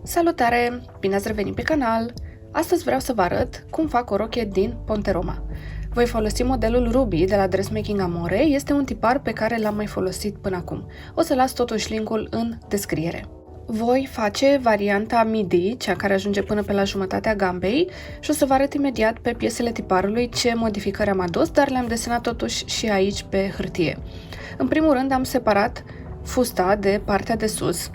Salutare! Bine ați revenit pe canal! Astăzi vreau să vă arăt cum fac o rochie din Ponte Roma. Voi folosi modelul Ruby de la Dressmaking Amore, este un tipar pe care l-am mai folosit până acum. O să las totuși linkul în descriere. Voi face varianta midi, cea care ajunge până pe la jumătatea gambei, și o să vă arăt imediat pe piesele tiparului ce modificări am adus, dar le-am desenat totuși și aici pe hârtie. În primul rând am separat fusta de partea de sus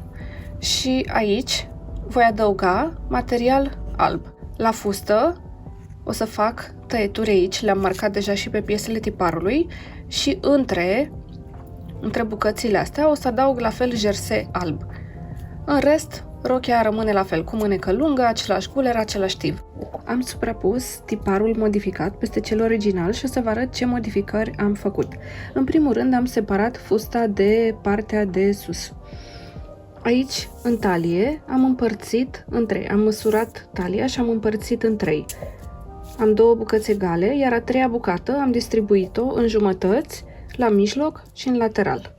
și aici voi adăuga material alb. La fustă o să fac tăieturi aici, le-am marcat deja și pe piesele tiparului, și între bucățile astea o să adaug la fel jersey alb. În rest, rochia rămâne la fel, cu mânecă lungă, același guler, același tiv. Am suprapus tiparul modificat peste cel original și o să vă arăt ce modificări am făcut. În primul rând am separat fusta de partea de sus. Aici, în talie, am împărțit în 3. Am măsurat talia și am împărțit în 3. Am 2 bucăți egale, iar a 3-a bucată am distribuit-o în jumătăți, la mijloc și în lateral.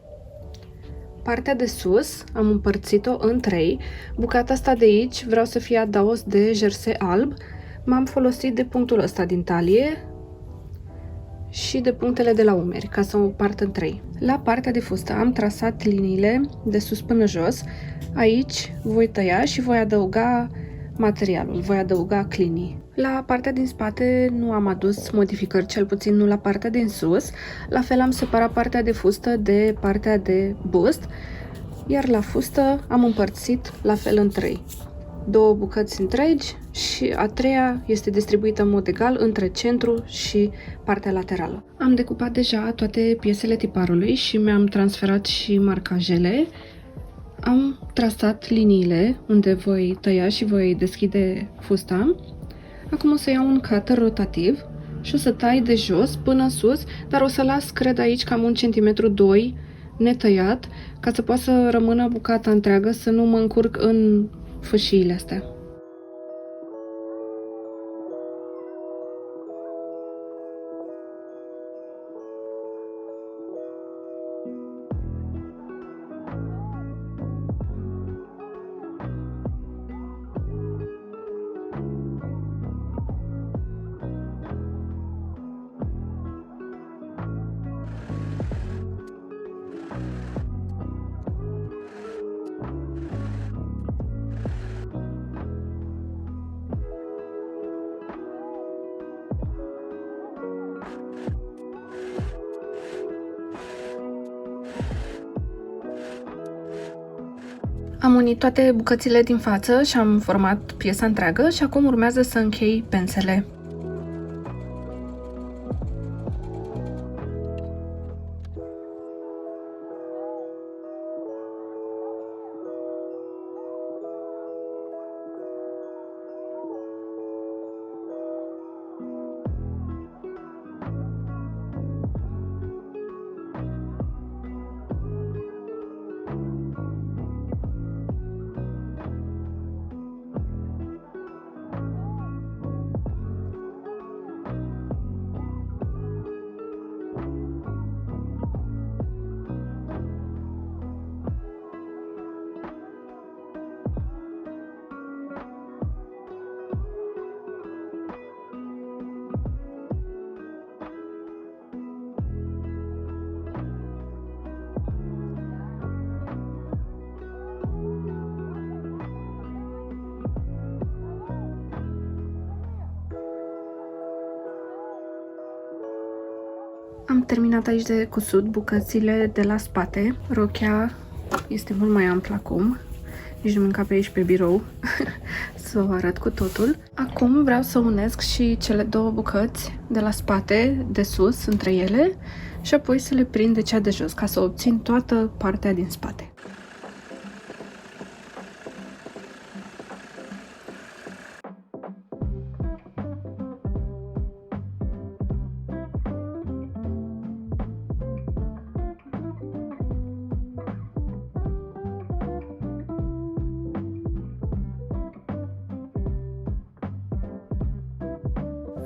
Partea de sus am împărțit-o în 3. Bucata asta de aici vreau să fie adaos de jersey alb. M-am folosit de punctul ăsta din talie și de punctele de la umeri, ca să o împart în 3. La partea de fustă am trasat liniile de sus până jos. Aici voi tăia și voi adăuga materialul, voi adăuga clinii. La partea din spate nu am adus modificări, cel puțin nu la partea din sus. La fel am separat partea de fustă de partea de bust, iar la fustă am împărțit la fel în 3. 2 bucăți întregi și a 3-a este distribuită în mod egal între centru și partea laterală. Am decupat deja toate piesele tiparului și mi-am transferat și marcajele. Am trasat liniile unde voi tăia și voi deschide fusta. Acum o să iau un cutter rotativ și o să tai de jos până sus, dar o să las, cred, aici cam 1 cm 2 netăiat, ca să poată să rămână bucata întreagă, să nu mă încurc în fâșiile astea. Am unit toate bucățile din față și am format piesa întreagă și acum urmează să închei pensele. Am terminat aici de cusut bucățile de la spate. Rochia este mult mai amplă acum. Nici nu mă încape aici pe birou să o arăt cu totul. Acum vreau să unesc și cele 2 bucăți de la spate, de sus, între ele, și apoi să le prind de cea de jos, ca să obțin toată partea din spate.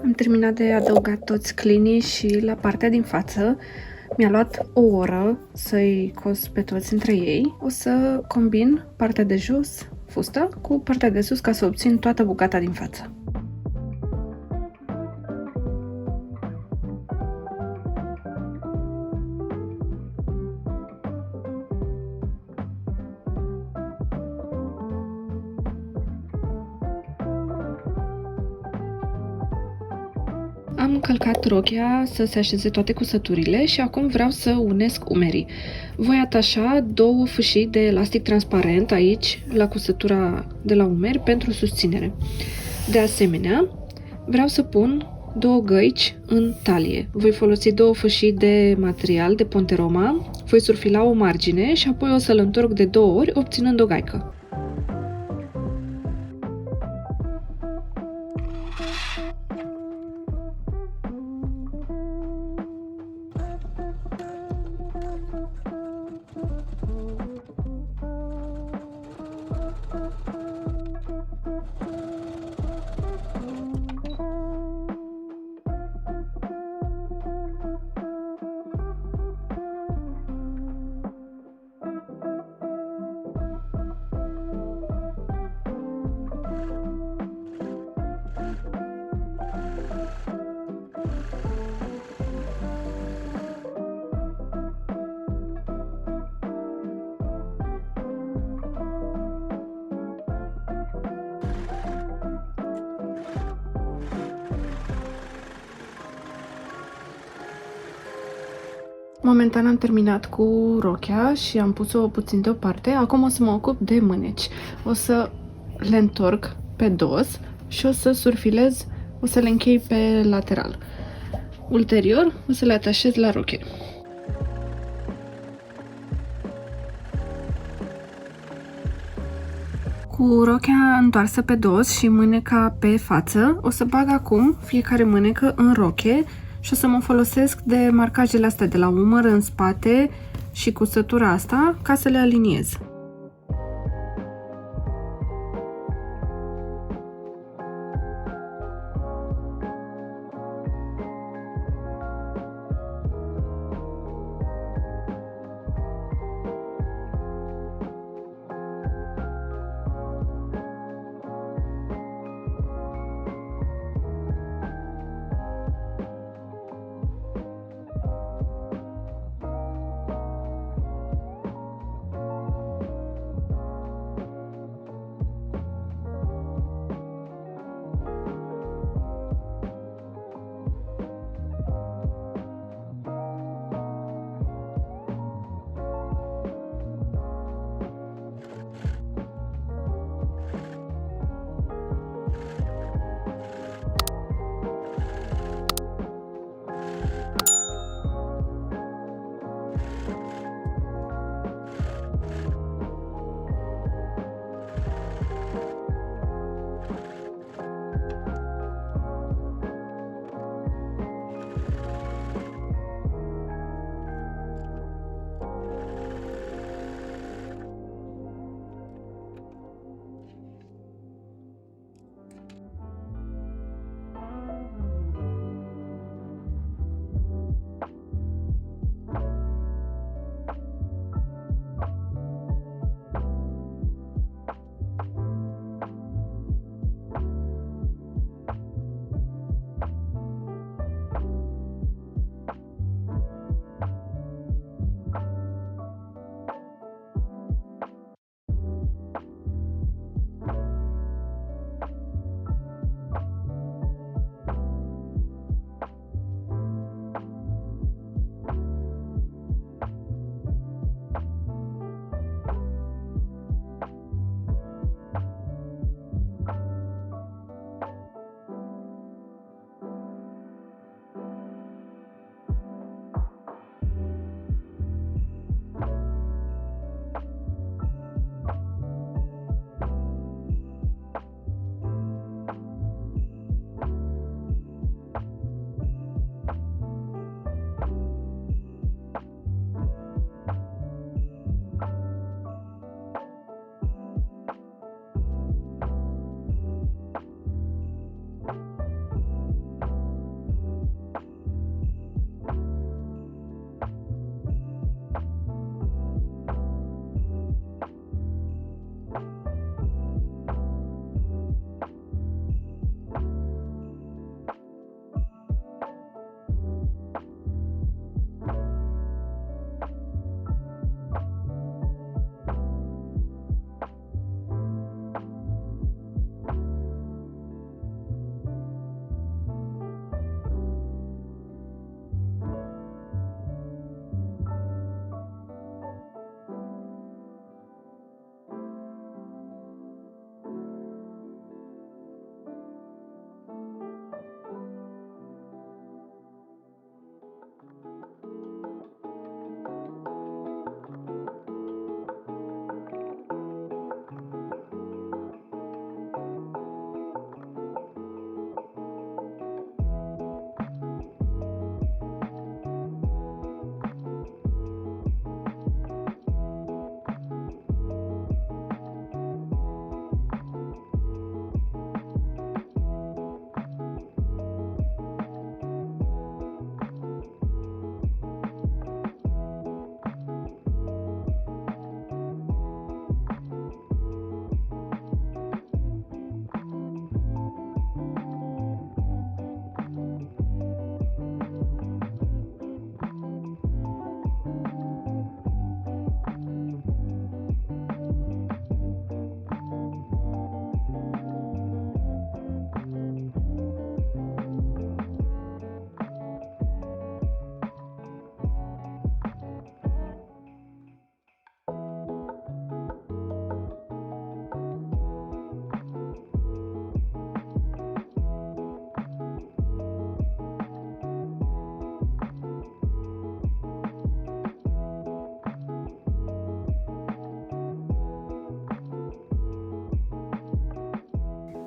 Am terminat de adăugat toți clinii și la partea din față mi-a luat o oră să-i cos pe toți între ei. O să combin partea de jos fusta cu partea de sus ca să obțin toată bucata din față. Am călcat rochia să se așeze toate cusăturile și acum vreau să unesc umerii. Voi atașa 2 fâșii de elastic transparent aici, la cusătura de la umeri, pentru susținere. De asemenea, vreau să pun 2 găici în talie. Voi folosi 2 fâșii de material de Ponteroma, voi surfila o margine și apoi o să-l întorc de 2 ori, obținând o gaică. Momentan am terminat cu rochia și am pus-o puțin deoparte. Acum o să mă ocup de mâneci. O să le întorc pe dos și o să surfilez, o să le închei pe lateral. Ulterior o să le atașez la rochie. Cu rochia întoarsă pe dos și mâneca pe față, o să bag acum fiecare mânecă în rochie și o să mă folosesc de marcajele astea de la umăr în spate și cusătura asta ca să le aliniez.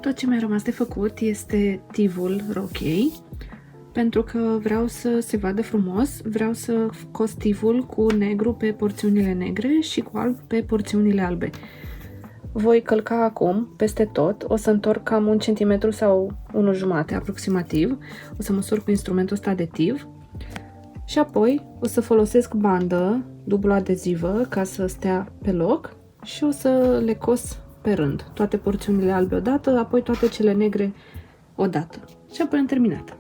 Tot ce mi-a rămas de făcut este tivul rochiei. Pentru că vreau să se vadă frumos, vreau să cos tivul cu negru pe porțiunile negre și cu alb pe porțiunile albe. Voi călca acum peste tot, o să întorc cam 1 cm sau 1,5 aproximativ, o să măsur cu instrumentul ăsta de tiv și apoi o să folosesc bandă dublu adezivă ca să stea pe loc și o să le cos pe rând, toate porțiunile albe odată, apoi toate cele negre odată și apoi am terminat.